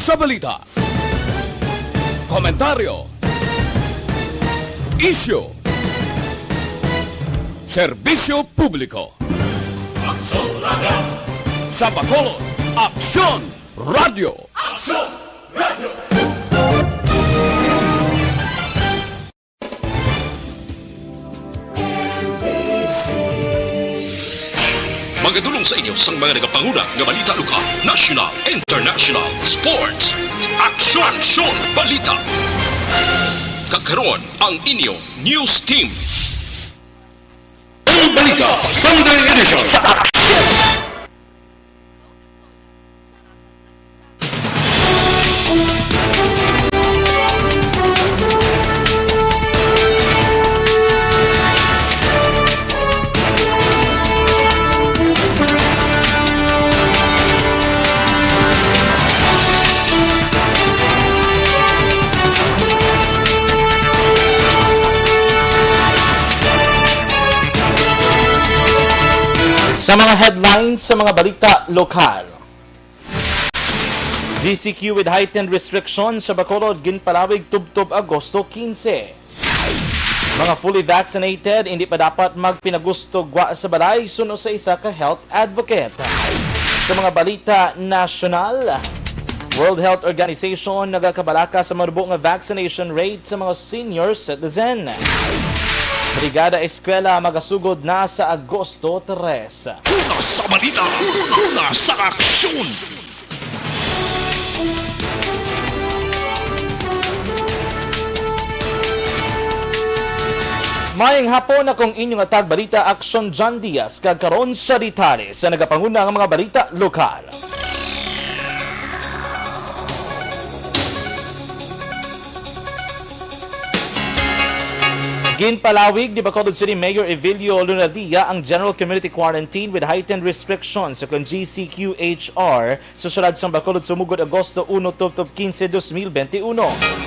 sa balita, komentaryo, isyu, serbisyo publiko. Aksyon Radio! Sa Bacolod, Aksyon Radio! Aksyon Radio! Magadulong sa inyo sang mga nagapanguna nga balita lokal, national, international, sports. Aksyon Balita. Kakaroon ang inyong news team. Ang Balita Sunday Edition sa Aksyon! Sa mga headlines sa mga balita lokal. GCQ with heightened restrictions sa Bacolod, ginpalawig tubtob Agosto 15. Mga fully vaccinated, hindi pa dapat magpinagusto gwa sa balay suno sa isa ka health advocate. Sa mga balita nasyonal, World Health Organization nagakabalaka sa marubo nga vaccination rate sa mga senior citizen. Brigada Eskwela magasugod na sa Agosto 3. Una sa balita, una sa aksyon. Maayong hapon na kung inyong atag balita Aksyon John Diaz kagkaroon sa detalye sa nagapanguna ng mga balita lokal. Ginpalawig ni Bacolod City Mayor Evilio Lunadia ang General Community Quarantine with heightened restrictions sa GCQHR sa syudad sa Bacolod sumugod Agosto 1, 15, 2021.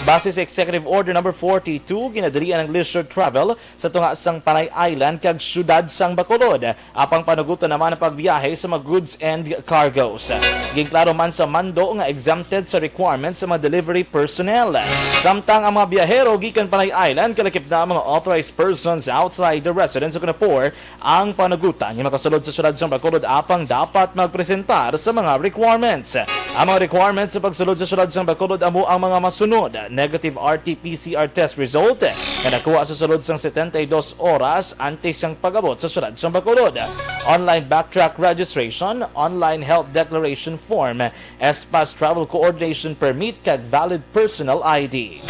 Base sa Executive Order No. 42, ginadalian ang leisure travel sa tunga sang Panay Island kag syudad sang Bacolod. Apang panugutan naman ang pagbiyahe sa mga goods and cargoes. Ginklaro man sa mando nga exempted sa requirements sa mga delivery personnel. Samtang ang mga biyahero gikan Panay Island kalakip na ang mga authorized persons outside the residence of Kunapor ang panagutan yung makasulod sa syudad sa Bacolod apang dapat magpresentar sa mga requirements. Ang mga requirements sa pagsulod sa syudad sa Bacolod amo ang mga masunod: negative RT-PCR test result na nakuha sa sulod sang 72 oras antes sang pag-abot sa syudad sa Bacolod, online backtrack registration, online health declaration form, SPAS travel coordination permit kag valid personal ID.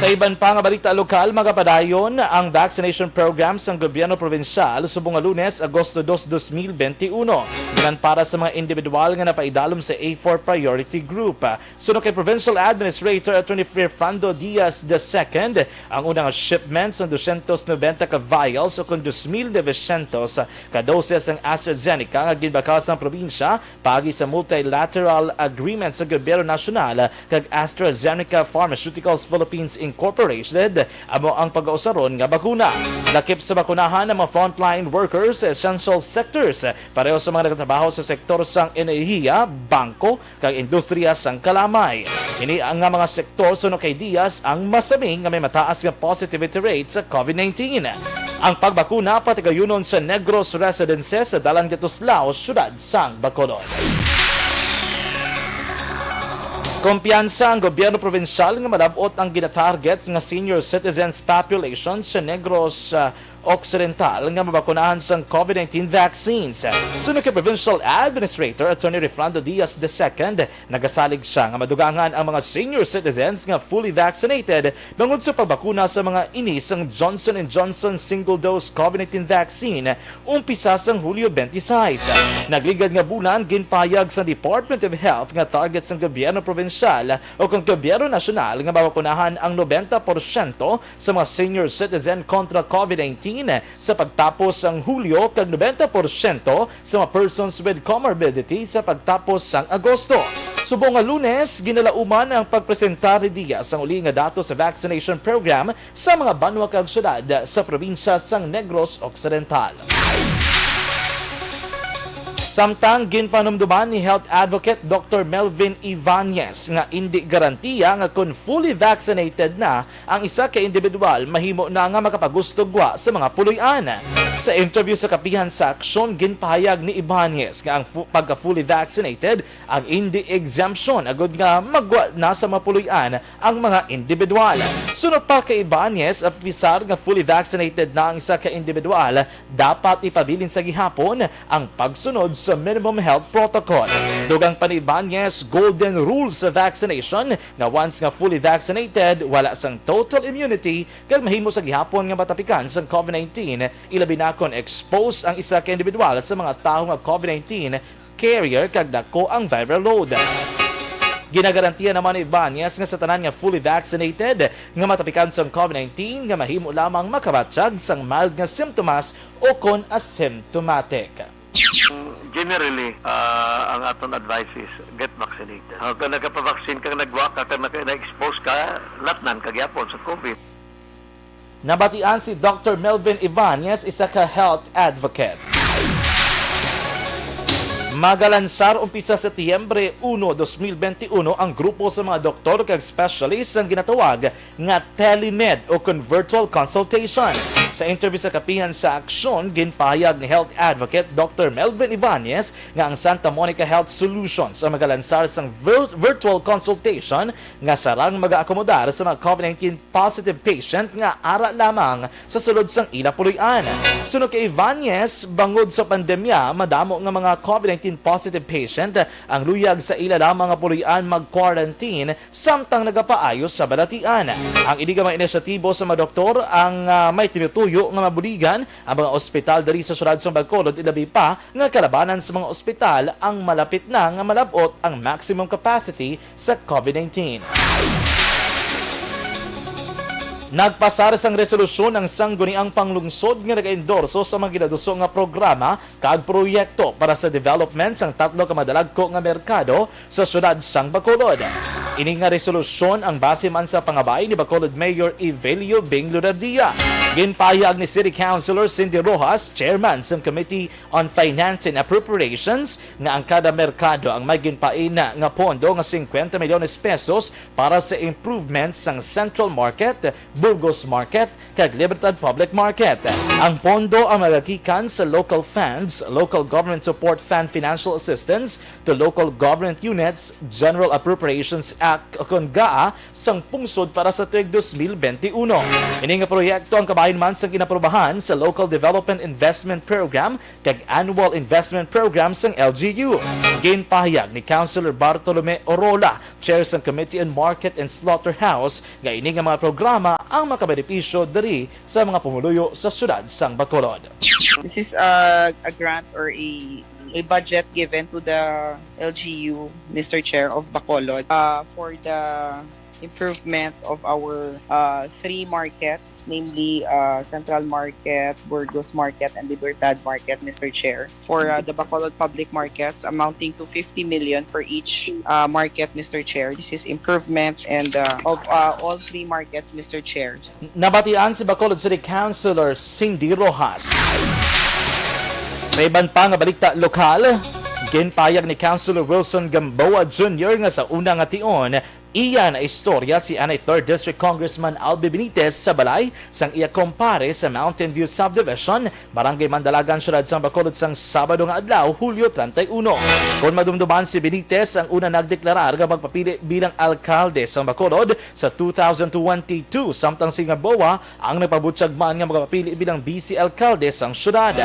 Sa iban pa nga balita lokal, magapadayon ang vaccination programs ng gobyerno provinsyal subong nga Lunes, Agosto 2, 2021. Ginan para sa mga individual nga napaidalom sa A4 priority group. Suno kay Provincial Administrator Attorney Fernando Diaz II, ang unang shipments ng 290 ka vials o kung 2,900 ka doses ng AstraZeneca nga ginbakal sa probinsya pagi sa multilateral agreement sa gobyerno nasyonal kag AstraZeneca Pharmaceuticals Philippines Incorporated amo ang pag-ausaron nga bakuna. Lakip sa bakunahan ng mga frontline workers sa essential sectors, pareho sa mga nagtatrabaho sa sektor sang enerhiya, bangko, kag industriya sang kalamay. Ini ang mga sektor suno kay Diaz ang masaming nga may mataas nga positivity rate sa COVID-19. Ang pagbakuna pati kayunon sa Negros Residences sa Dalang de Tuslao, syudad sang Bacolod. Kumpiyansa ang gobyerno provinsyal nga malabot ang ginatargets nga senior citizens population sa Negros Occidental nga mabakunahan sa COVID-19 vaccines. Sunod kay Provincial Administrator Attorney Fernando Diaz II, nagasalig siya nga madugangan ang mga senior citizens nga fully vaccinated bangod sa pagbakuna sa mga inis ang Johnson & Johnson single-dose COVID-19 vaccine umpisa sang Hulyo 26. Nagligad nga bulan, ginpayag sa Department of Health nga targets ng gobyerno provinsyal o kung gobyerno nasyonal nga mabakunahan ang 90% sa mga senior citizen kontra COVID-19 sa pagtapos ang Hulyo kag 90% sa mga persons with comorbidity sa pagtapos sang Agosto. Subong nga Lunes, ginalauman ang pagpresentar ni Diaz ang uli nga dato sa vaccination program sa mga banwa kag syudad sa probinsya sang Negros Occidental. Samtang ginpanumduman ni health advocate Dr. Melvin Ibanez nga indi garantiya nga kung fully vaccinated na ang isa ka individual mahimo na nga makapagustugwa sa mga puloy-an. Sa interview sa kapihan sa Aksyon, ginpahayag ni Ibanez nga ang pagka-fully vaccinated ang indi exemption agud nga magwa na sa mga puloy-an ang mga individual. Sunod pa kay Ibanez, pisar nga fully vaccinated na ang isa ka individual, dapat ipabilin sa gihapon ang pagsunod sa minimum health protocol. Dugang pa ni Ibanez, golden rules sa vaccination nga once nga fully vaccinated, wala sang total immunity kag mahimo sa gihapon nga matapikan sa COVID-19, ilabi na kon expose ang isa ka individual sa mga tawo nga COVID-19 carrier kag dako ang viral load. Ginagarantiya naman ni Ibanez nga sa tanan nga fully vaccinated nga matapikan sa COVID-19 nga mahimo lamang makabatsyag sang mild nga symptoms o kon asymptomatic. Generally, ang aton advice is get vaccinated. Kung nagpa-vaccine kang nagwa ka, kung na-expose ka, latnan kagyapon sa COVID. Nabatian si Dr. Melvin Ibanez, isa ka health advocate. Magalansar umpisa sa Setyembre 1, 2021 ang grupo sa mga doktor kag specialist ang ginatawag nga telemed o virtual consultation. Sa interview sa kapihan sa Aksyon, ginpahayag ni health advocate Dr. Melvin Ibanez nga ang Santa Monica Health Solutions ang magalansar sang virtual consultation nga sarang mag-aakomodar sa mga COVID-19 positive patient nga ara lamang sa sulod sang ila puloy-an. Sunod kay Ibanez, bangod sa pandemya, madamo nga mga COVID-19 positive patient ang luyag sa ila lamang nga puloy-an mag-quarantine samtang nagapaayos sa balatian. Ang inigamang inisyatibo sa mga doktor ang may tinutuyo nga mabuligan ang mga ospital dali sa syudad sa Bacolod, ilabi pa nga kalabanan sa mga ospital ang malapit na nga malabot ang maximum capacity sa COVID-19. Nagpasar sang resolusyon ang sangguniang panglungsod nga nag-endorso sa mga ginaduso nga programa kag proyekto para sa development sang tatlo ka madalagko nga merkado sa syudad sang Bacolod. Ini nga resolusyon ang base man sa pangabay ni Bacolod Mayor Evelio Bing Lunardia. Ginpahayag ni City Councilor Cindy Rojas, chairman sang Committee on Finance and Appropriations, nga ang kada merkado ang may ginpaina nga pondo nga 50 milyones pesos para sa improvements sang Central Market, Burgos Market, kag Libertad Public Market. Ang pondo ang magagikan sa local funds, Local Government Support Fund Financial Assistance to Local Government Units, General Appropriations Act o GAA sang pungsod para sa tuig 2021. Ini nga proyekto ang kabahin man sa ginaprobahan sa Local Development Investment Program kag Annual Investment Program sang LGU. Ginpahayag ni Councilor Bartolome Orola, chair sang Committee on Market and Slaughterhouse, nga ini nga mga programa ang makabenepisyo diri sa mga pumuluyo sa syudad sang Bacolod. This is a grant or a budget given to the LGU, Mr. Chair of Bacolod, for the improvement of our three markets, namely Central Market, Burgos Market, and Libertad Market, Mr. Chair, for the Bacolod public markets amounting to 50 million for each market, Mr. Chair. This is improvement and of all three markets, Mr. Chair. Nabatian si Bacolod City Councilor Cindy Rojas. Sa iban pa nga balita lokal, ginpayag ni Councilor Wilson Gamboa Jr. nga sa una nga tion, iya na istorya si anay 3rd District Congressman Albi Benitez sa balay sang iya kumpare sa Mountain View Subdivision, Barangay Mandalagan, syudad sang Bacolod sang Sabado nga adlaw, Hulyo 31. Kung madumduman si Benitez ang una nagdeklarar nga magpapili bilang alkalde sang Bacolod sa 2022, samtang si Gamboa ang nagpabutyag man nga magpapili bilang vice alkalde sang syudad.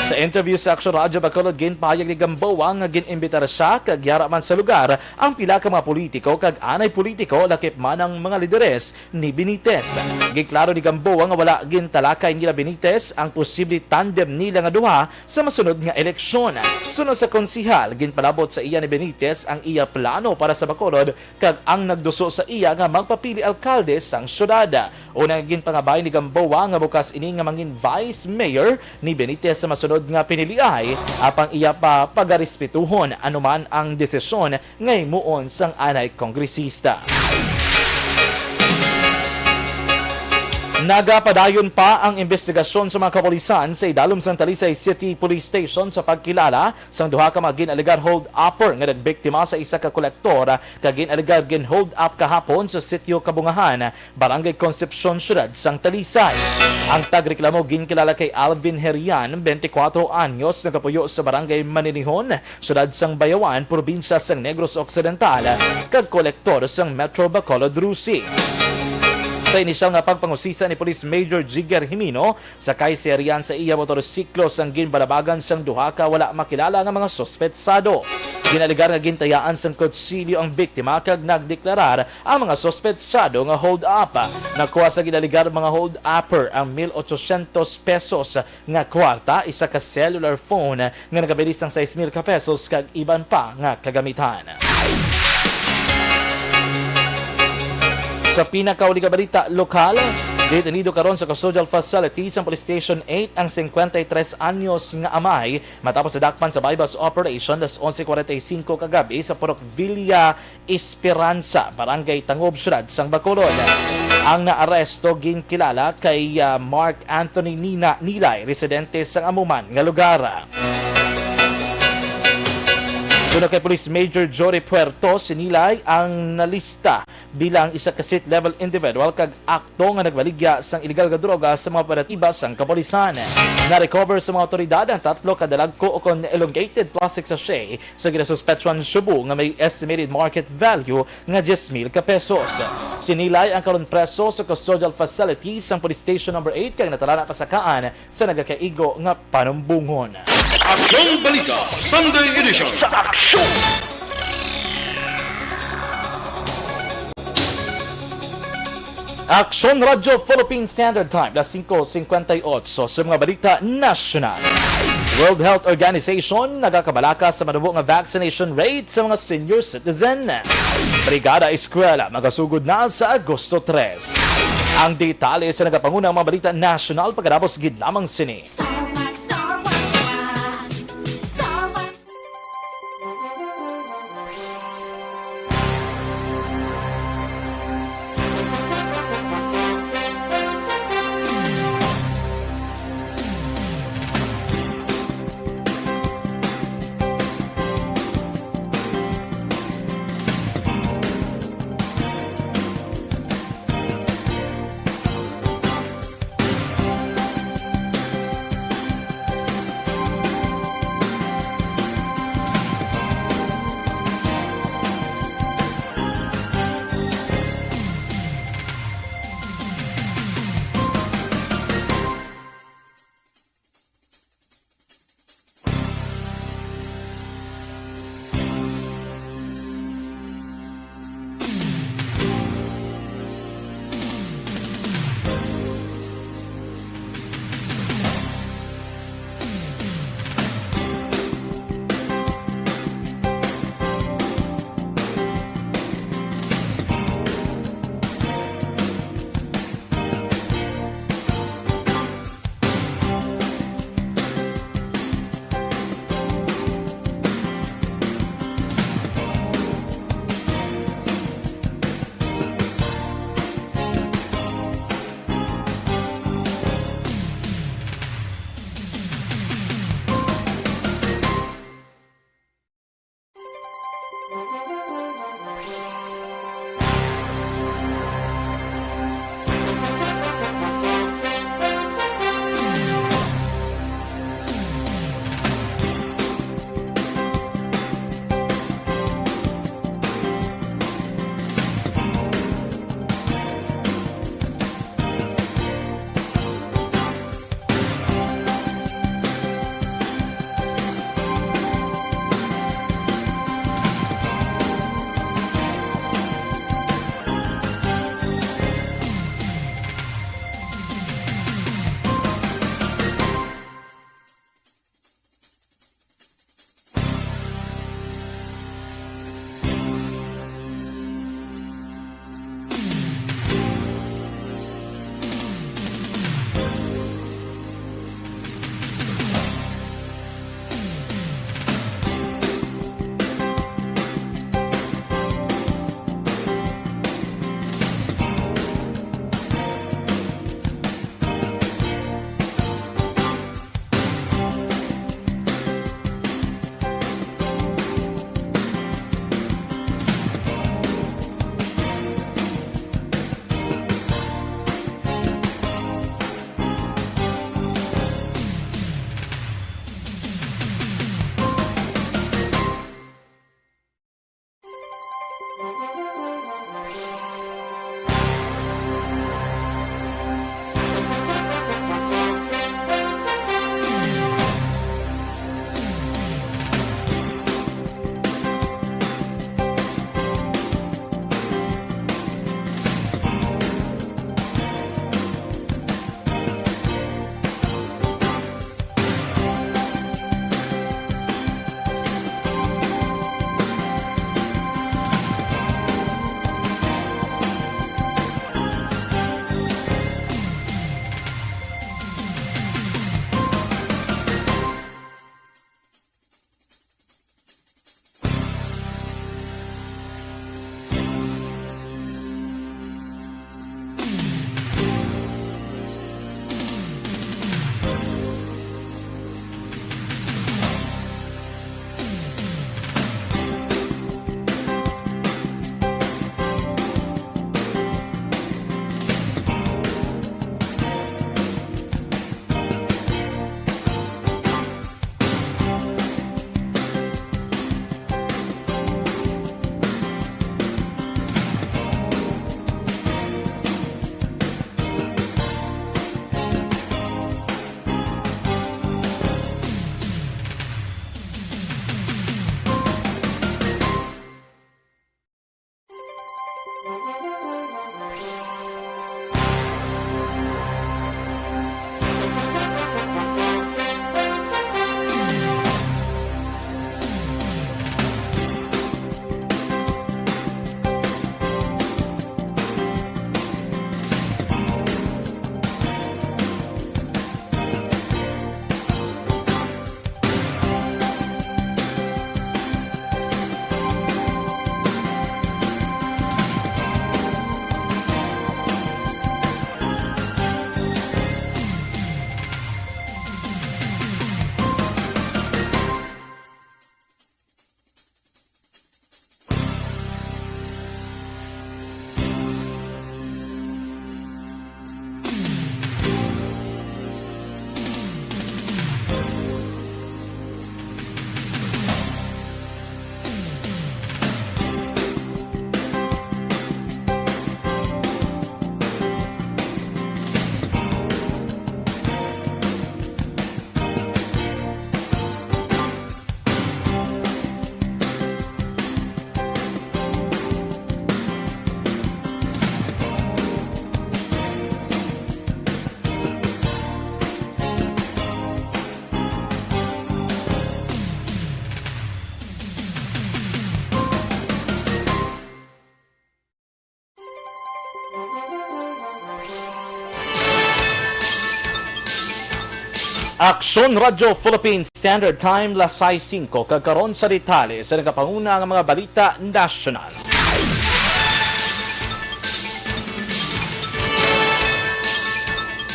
Sa interview sa Aksyon Radio Bacolod, ginpahayag ni Gamboa nga ginimbitar siya kag yara man sa lugar ang pila ka mga politiko kag anay politiko lakip man ang mga lideres ni Benitez. Giklaro ni Gamboa nga wala gintalakay nila Benitez ang posible tandem nila nga duha sa masunod nga eleksyon. Sunod sa konsihal, ginpalabot sa iya ni Benitez ang iya plano para sa Bacolod kag ang nagduso sa iya nga magpapili alkalde sang syudad. Unang ginpangabay ni Gamboa nga bukas ini nga mangin vice mayor ni Benitez sa masunod nga piniliay, apang iya pa pagarespetuhon anuman ang desisyon ngay muon sang anay kongresista. Nagapadayon pa ang investigasyon sa mga kapulisan sa idalom sang Talisay City Police Station sa pagkilala sang duha ka mga ginaligar hold-upper nga nagbiktima sa isa ka kolektor kag ginaligar gin-hold up kahapon sa sitio Kabungahan, Barangay Concepcion, syudad sang Talisay. Ang tagreklamo ginkilala kay Alvin Herian, 24 anyos, nagapuyo sa Barangay Maninihon, syudad sang Bayawan, probinsya sang Negros Occidental, kag kolektor sang Metro Bacolod, Rusi. Sa inisyal nga pagpangusisa ni Police Major Jigger Jimino sa kayserian sa iya motorsiklo sang ginbalabagan sang duha ka wala makilala nga mga sospetsado. Ginaligar nga gintayaan sang kutsilyo ang biktima kag nagdeklarar ang mga sospetsado nga hold up. Nakuha sa ginaligar mga hold upper ang 1,800 pesos nga kwarta, isa ka cellular phone nga nagabilis sang 6,000 ka pesos kag iban pa nga kagamitan. Sa pinakauli ka balita lokal, detenido karon sa custodial facility sa Police Station 8 ang 53 anyos nga amay matapos sadakpan sa bypass operation das 11:45 kagabi sa Purok Villa Esperanza, Barangay Tangob, syudad sang Bacolod. Ang naaresto ginkilala kay Mark Anthony Nilay, residente sa amuman nga lugar. Sunod kay Police Major Jory Puerto, sinilay ang nalista bilang isa ka street level individual kag akto nga nagbaligya sang illegal nga droga sa mga operatiba sang kapulisan. Na-recover sa mga otoridad ang 3 kadalagko o kon elongated plastic sachet sa ginasuspetsuan Cebu nga may estimated market value nga 10,000 ka pesos. Sinilay ang karon preso sa custodial facility sang Police Station number 8 kag natalana pasakaan sa nagakaigo nga panumbungon. Aksyon Balita Sunday Edition sa Aksyon! Aksyon Radio Philippine Standard Time, las 5:58 sa mga balita nasyonal. World Health Organization nagakabalaka sa manubo nga vaccination rate sa mga senior citizen. Brigada Eskwela magasugod na sa Agosto 3. Ang detalye sa nagapangunang mga balita nasyonal pagkatapos gid lamang sini. Aksyon Radio Philippine Standard Time lasay 5 kagkaron sa detalye sa nagapanguna ng mga balita nasyonal.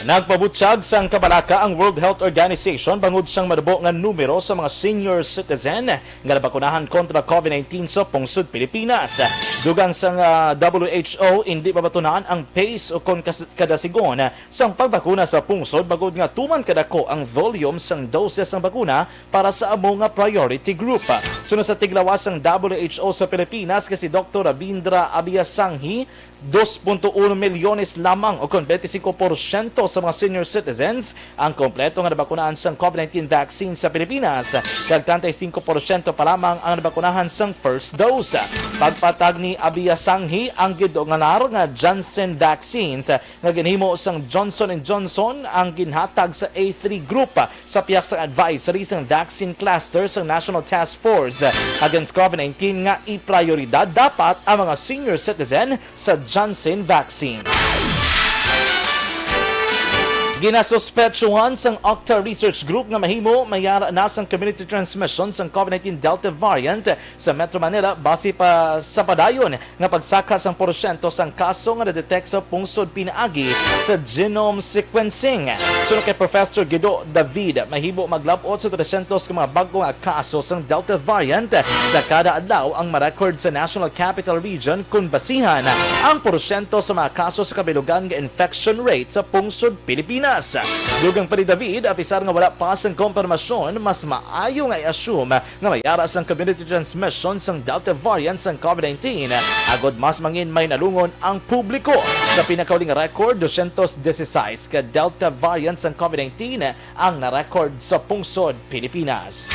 Nagpabutyag sang kabalaka ang World Health Organization bangod sang madabo nga numero sa mga senior citizen nga nabakunahan kontra COVID-19 sa pungsod Pilipinas. Dugang sang WHO hindi babatunan ang pace o kon kadasigon sang pagbakuna sa pungsod bagod nga tuman kadako ang volume sang doses ng bakuna para sa amo nga priority group. Sunod sa tiglawas ang WHO sa Pilipinas kasi Dr. Rabindra Abiyasanghi 2.1 milyones lamang o kon 25% sa mga senior citizens ang kompleto nga nabakunahan sang COVID-19 vaccine sa Pilipinas. Kag 35% pa lamang ang nabakunahan sang first dose. Pagpatag ni Abiyasanghi ang gidonganar nga Johnson vaccines nga ginhimo sang Johnson & Johnson ang ginhatag sa A3 group sa piyak sang advisory sang vaccine cluster sang National Task Force against COVID-19 nga iprioridad dapat ang mga senior citizen sa Johnson vaccine. Ginasuspetsuhan sang Octa Research Group nga mahimo mayara na sang community transmission sang COVID-19 Delta variant sa Metro Manila base pa sa padayon nga pagsaka sang porsyento sang kaso nga na-detect sa pungsod pinaagi sa genome sequencing. Sunod kay Professor Guido David, mahimo maglabot sa 300 ka mga bagong kaso sang Delta variant sa kada adlaw ang ma-record sa National Capital Region kung basihan ang porsyento sa mga kaso sa kabilugan nga infection rate sa pungsod Pilipinas. Dugang pa ni David, apisar nga wala pa sang konfirmasyon, mas maayo nga i-assume nga mayara sang community transmission sang Delta variant sang COVID-19. Agod mas mangin may nalungon ang publiko. Sa pinakauling record, 216 ka Delta variant sang COVID-19 ang na-record sa pungsod Pilipinas.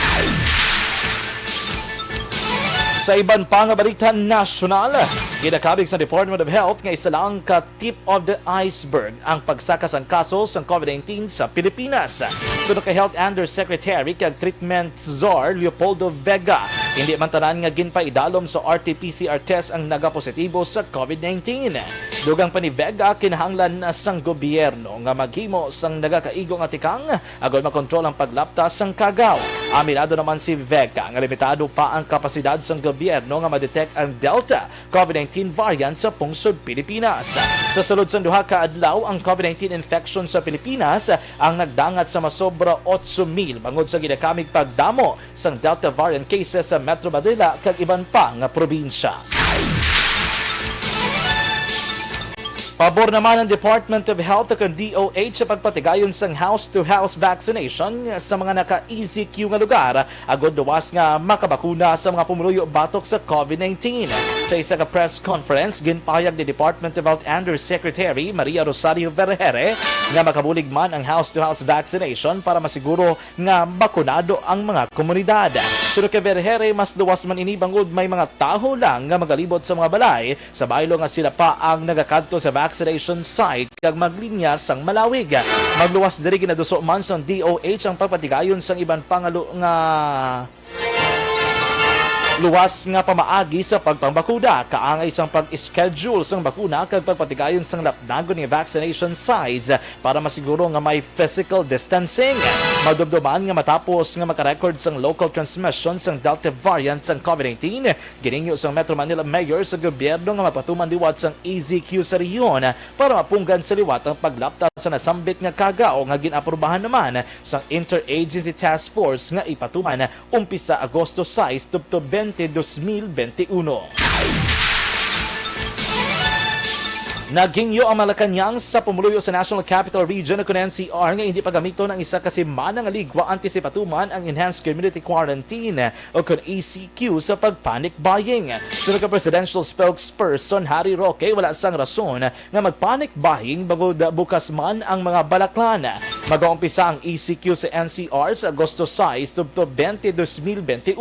Sa iban pa nga balita nasyonal, ginakabig sa Department of Health nga isa lang ka tip of the iceberg ang pagsakas ang kaso sa COVID-19 sa Pilipinas. Sunod kay Health Undersecretary kag Treatment Czar Leopoldo Vega, hindi man tanan nga ginpaidalom sa RT-PCR test ang nagapositibo sa COVID-19. Dugang pa ni Vega, kinahanglan na sang gobyerno nga maghimo sang nagakaigo nga tikang agad makontrol ang paglaptas sang kagaw. Aminado naman si Vega nga limitado pa ang kapasidad sang gobyerno nga ma-detect ang Delta COVID-19 variant sa pungsod Pilipinas. Sa sulod sa duha ka adlaw, ang COVID-19 infection sa Pilipinas ang nagdangat sa masobra 8,000 bangod sa ginakamig pagdamo sang Delta variant cases sa Metro Manila kag iban pa nga probinsya. Pabor naman ang Department of Health at DOH sa pagpatigayon sang house-to-house vaccination sa mga naka-ECQ nga lugar agod luwas nga makabakuna sa mga pumuluyo batok sa COVID-19. Sa isa ka press conference, ginpahayag ni Department of Health Undersecretary Maria Rosario Vergere nga makabulig man ang house-to-house vaccination para masiguro nga bakunado ang mga komunidad. Sunod kay Vergere, mas luwas man ini bangod may mga taho lang nga magalibot sa mga balay sa baylo nga sila pa ang nagakadto sa vaccination site kag maglinya sang malawig. Magluwas diri ginaduso man sang DOH ang pagpatigayon sang iban pangalo nga luwas nga pamaagi sa pagpambakuna, kaangay sang pag-schedule sang bakuna kag pagpatigayon sang lapnagon nga vaccination sites para masiguro nga may physical distancing. Madubduman nga matapos nga makarecord sang local transmission sang Delta variant sang COVID-19, giningyo sang Metro Manila Mayor sa gobyerno nga mapatuman liwat sang ECQ sa rehiyon para mapunggan sa liwat ang paglaptas sa nasambit nga kagao nga ginaprubahan naman sang Interagency Task Force nga ipatuman umpisa Agosto 6 tubto 2021. Naghingyo ang Malacanang sa pumuluyo sa National Capital Region o NCR nga hindi pagamito ng isa kasi manang ligwa antisipatuman ang Enhanced Community Quarantine o ECQ sa pag-panic buying. Sunod ka Presidential Spokesperson Harry Roque, wala sang rason nga mag-panic buying bago bukas man ang mga balaklan. Mag-uumpisa ang ECQ sa NCR sa Agosto 6 tubto 2021.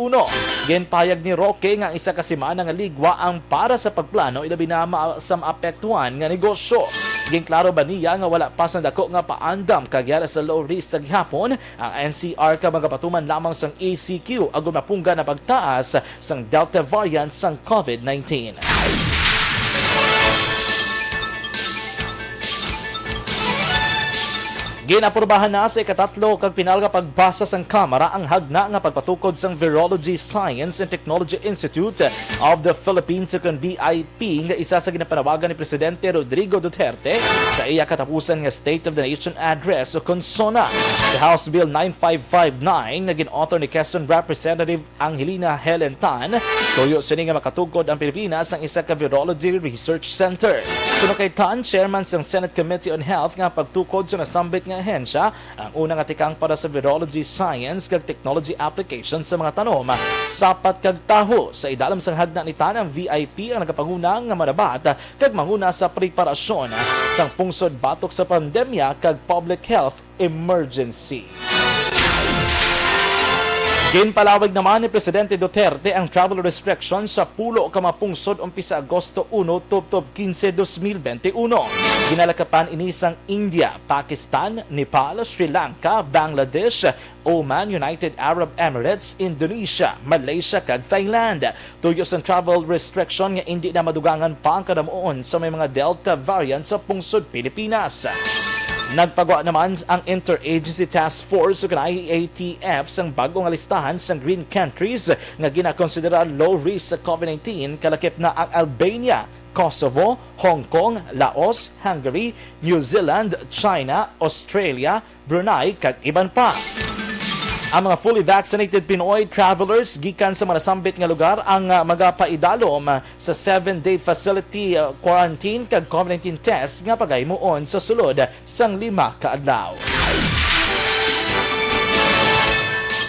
Ginpahayag ni Roque nga isa kasi manang ligwa ang para sa pagplano ilabi na sa maapektuhan nga negosyo. Ginklaro ba niya nga wala pa sang dako nga paandam kagyara sa low risk sa gihapon ang NCR ka magapatuman lamang sang ECQ agon mapungga na pagtaas sang Delta variant sang COVID-19. Ginapurbahan na sa ikatatlo kag pinalga pagbasa sang Kamara ang hagna nga pagpatukod sang Virology Science and Technology Institute of the Philippines kung BIP nga isa sa ginapanawagan ni Presidente Rodrigo Duterte sa iya katapusan nga State of the Nation Address o konsona. Sa House Bill 9559 na gin-author ni Quezon Representative Angelina Helen Tan, tuyo sini nga makatukod ang Pilipinas ang isa ka Virology Research Center. Suno kay Tan, chairman sang Senate Committee on Health nga pagtukod sa nasambit nga ahensya ang unang atikang para sa virology science kag technology application sa mga tanom sapat kag taho. Sa idalam sang hagna ni Tan, ang VIP ang nagapanguna nga manabat kag manguna sa preparasyon sang pungsod batok sa pandemya kag public health emergency. Ginpalawag naman ni Presidente Duterte ang travel restrictions sa pulo ka mga pungsod umpisa Agosto 1 tubtob 15, 2021. Ginalakapan ini sang India, Pakistan, Nepal, Sri Lanka, Bangladesh, Oman, United Arab Emirates, Indonesia, Malaysia kag Thailand. Tuyo sang travel restriction nga hindi na madugangan pa ang kadamuon sa may mga Delta variant sa pungsod Pilipinas. Nagpagawa naman ang Interagency Task Force o IATF sang bagong listahan sang green countries nga ginakonsidera low risk sa COVID-19 kalakip na ang Albania, Kosovo, Hong Kong, Laos, Hungary, New Zealand, China, Australia, Brunei kag iban pa. Ang mga fully vaccinated Pinoy travelers gikan sa manasambit nga lugar ang magapaidalom sa 7-day facility quarantine kag COVID-19 test nga pagaymuon sa sulod sang 5 ka adlaw.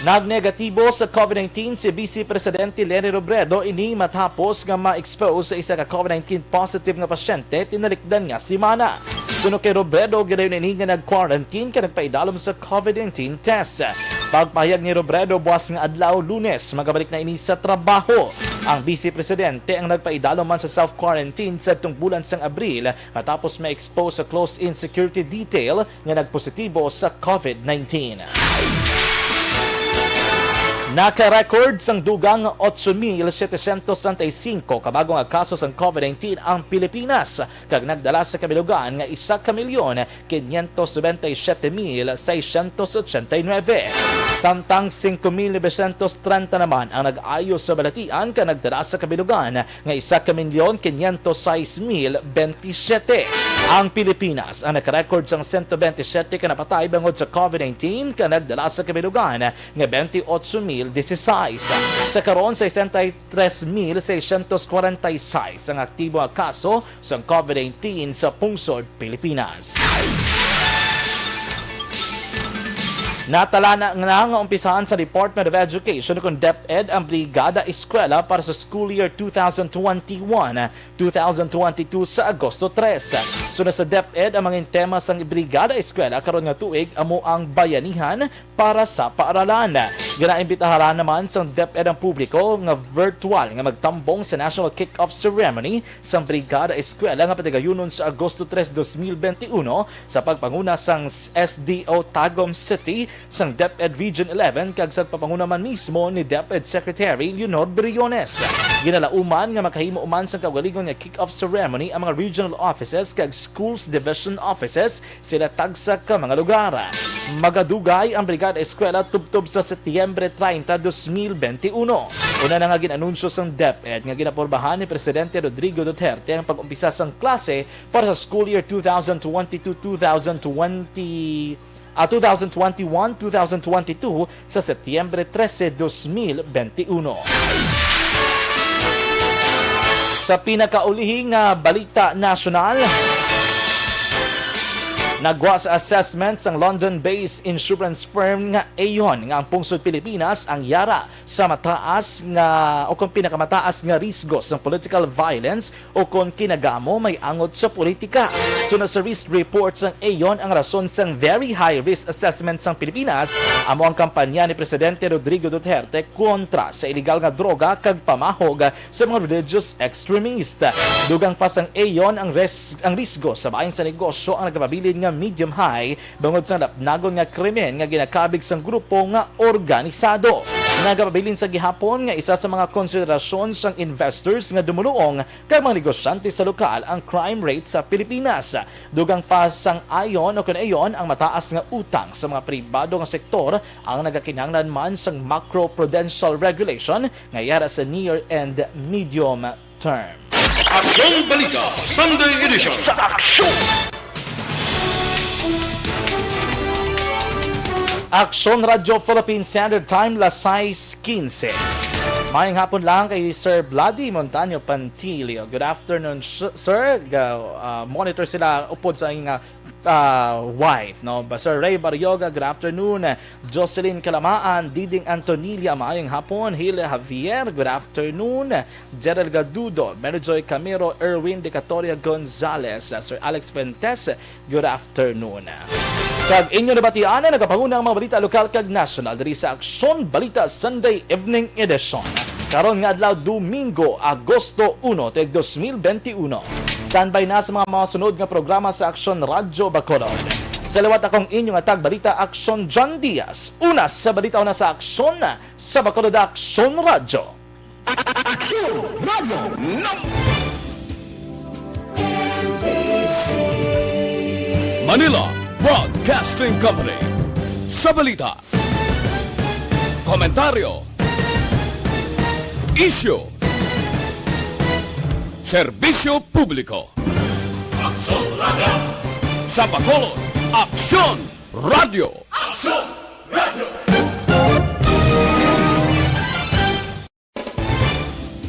Nagnegatibo sa COVID-19 si Vice Presidente Leni Robredo ini matapos nga ma-expose sa isa ka COVID-19 positive nga pasyente tinalikdan nga si Mana. Suno kay Robredo, gadayon ini nga nag-quarantine ka nagpaidalom sa COVID-19 test. Pagpahayag ni Robredo buwas nga adlaw Lunes, magabalik na ini sa trabaho. Ang Vice Presidente ang nagpaidalom man sa self-quarantine sa itong bulan sang Abril matapos ma-expose sa close-in security detail nga nagpositibo sa COVID-19. Naka-record sang dugang 8,735 kabagong kaso sang COVID-19 ang Pilipinas kag nagdala sa kabilugan nga 1,097,689. Samtang 5,930 naman ang nag-ayo sa balatian kag nagdala sa kabilugan nga 1,500,627. Ang Pilipinas ang naka-record sang 127 ka napatay bangod sa COVID-19 kag nagdala sa kabilugan nga 28,016. Sa karon, 63,646 ang aktibo nga kaso sa COVID-19 sa pungsod Pilipinas. Natala na nga umpisahan sa Department of Education kung DepEd ang Brigada Eskwela para sa school year 2021-2022 sa Agosto 3. Suna sa DepEd ang mga tema sang Brigada Eskwela karon nga tuig amo ang bayanihan para sa paaralan. Ginaimbitahan naman sang DepEd ang publiko nga virtual nga magtambong sa National Kick-Off Ceremony sang Brigada Eskwela nga patigayunon sa Agosto 3, 2021 sa pagpanguna sang SDO Tagum City sang DepEd Region 11 kag sa papanguna man mismo ni DepEd Secretary Leonor Briones. Ginalauman nga makahimo man sang kaugalingon nga kick-off ceremony ang mga regional offices kag schools division offices sila tagsa ka mga lugar. Magadugay ang Brigada Eskwela tubtob sa Setyembre 30, 2021. Una na nga ginanunsyo sang DepEd nga ginaporbahan ni Presidente Rodrigo Duterte ang pag-umpisa sang klase para sa school year 2021-2022 sa Setyembre 13, 2021. Sa pinakaulihing balita nasyonal, nagwa sa assessment sang London-based insurance firm nga Aksyon nga ang pungsod Pilipinas ang yara sa mataas nga o kung pinakamataas nga risgo sa political violence o kung kinagamo may angot sa politika. So sa risk report sang Aksyon ang rason sang very high risk assessment sang Pilipinas amo ang kampanya ni Presidente Rodrigo Duterte kontra sa illegal nga droga kag pamahog sa mga religious extremist. Dugang pa sang Aksyon ang risgo sa bahin sa negosyo ang nagpabilin nga medium high bangod sa napnagon nga krimen nga ginakabig sang grupo nga organisado. Nagapabilin sa gihapon nga isa sa mga konsiderasyon sang investors nga dumuluong kag mga negosyante sa lokal ang crime rate sa Pilipinas. Dugang pa sang ayon o kunayon ang mataas nga utang sa mga pribado nga sektor ang nagakinahanglan man sang macro-prudential regulation nga yara sa near and medium term. Aksyon Balita Sunday Edition. Sa aksyon! Aksyon Radio Philippine Standard Time, las 6:15. Mayang hapon lang kay Sir Bloody Montaño Pantilio. Good afternoon, sir. Monitor sila upod sa inyong wife, no? Sir Ray Barrioga, good afternoon. Jocelyn Calamaan, Diding Antonilia, mayang hapon. Hila Javier, good afternoon. Gerald Gadudo, Melojoy Camero, Erwin De Catoria Gonzalez, Sir Alex Fuentes, good afternoon. Kag inyo nabatian na nagapanguna ang mga balita lokal kag national diri sa Aksyon Balita Sunday Evening Edition. Karon nga adlaw Domingo, Agosto 1, 2021. Standby na sa mga sunod nga programa sa Aksyon Radio Bacolod. Salawat akong inyong atag balita Aksyon John Diaz. Una sa balita una sa Aksyon sa Bacolod Aksyon Radio. Aksyon Radio. Manila Broadcasting Company. Sa balita, komentaryo, issue, serbisyo publiko. Aksyon Radio. Sa Bacolod, Aksyon Radio. Aksyon!